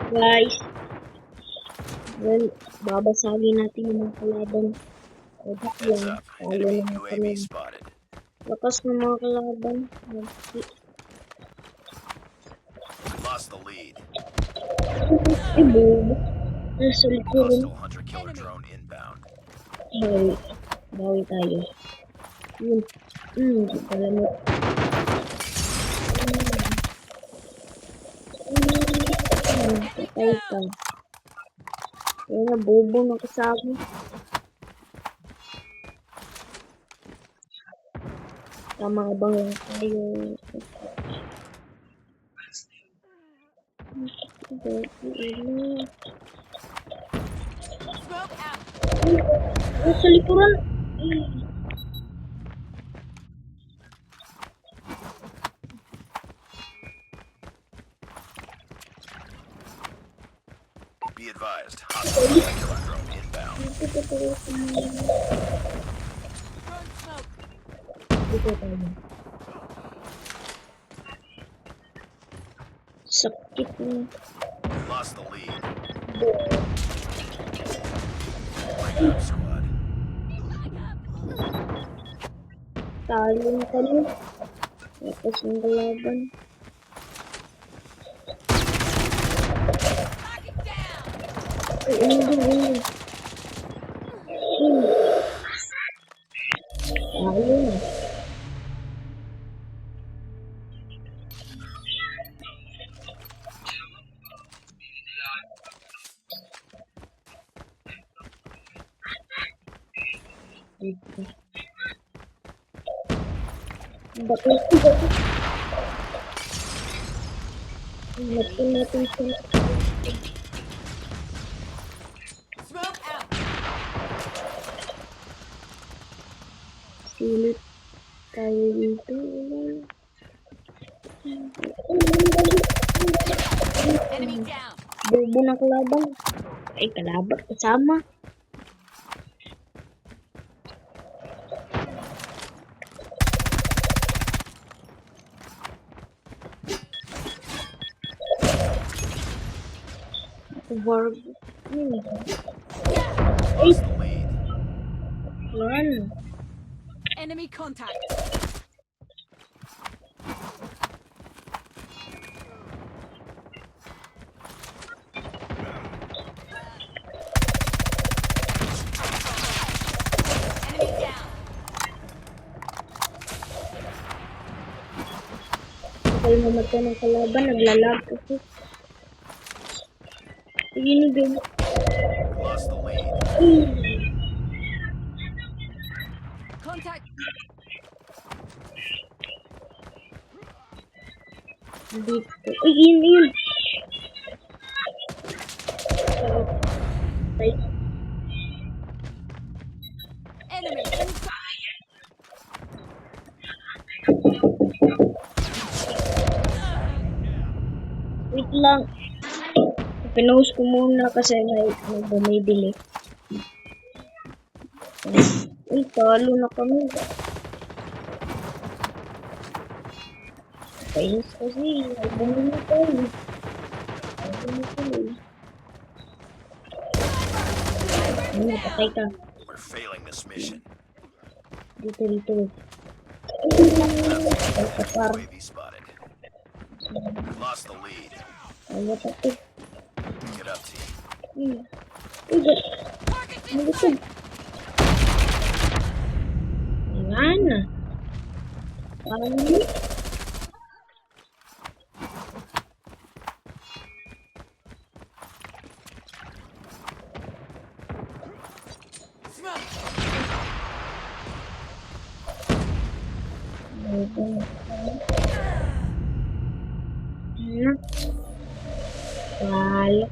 Guys, well, babasagin natin yung mga kalaban. Edit Heads lang. up. Talo Enemy naman UAV kami. spotted. Lakas ng mga kalaban. We lost the lead. Bobo. Nasa likuran. Hostile hunter-killer drone inbound. Bawi tayo. Yun. Pala mo. Patay ka. Kaya na, bobo na ka sa akin. Tama bang lang tayo? Nasa likuran. Be advised. Hostile hunter-killer drone inbound. Dito tayo. Sakit na. We lost the lead. Bring up squad. Talo na kami. Tapos yung kalaban. Talo na. Bakit natin siya. Smoke out. Sulit tayo dito. Enemy down. Bobo na kalaban. Ay, kalaban kasama. War. Lost the lead. Yan. Enemy contact. Enemy down. Kapag mamatay ng kalaban, naglalag kasi. Yun yung We lost the lead. Contact. dito. Ay, yun. Ay, Enemy inside. wait lang. Pinost ko muna kasi may bumibili. Ay, talo na kami. Kainis kasi. Ay, bumili tayo. Ay, patay ka. We're failing this mission. Dito. Ay, kapar. UAV spotted. We lost the lead. Ay, patay. Get up, team. Ay, malikod. Wala na. Parang hindi. Smoke. Wala.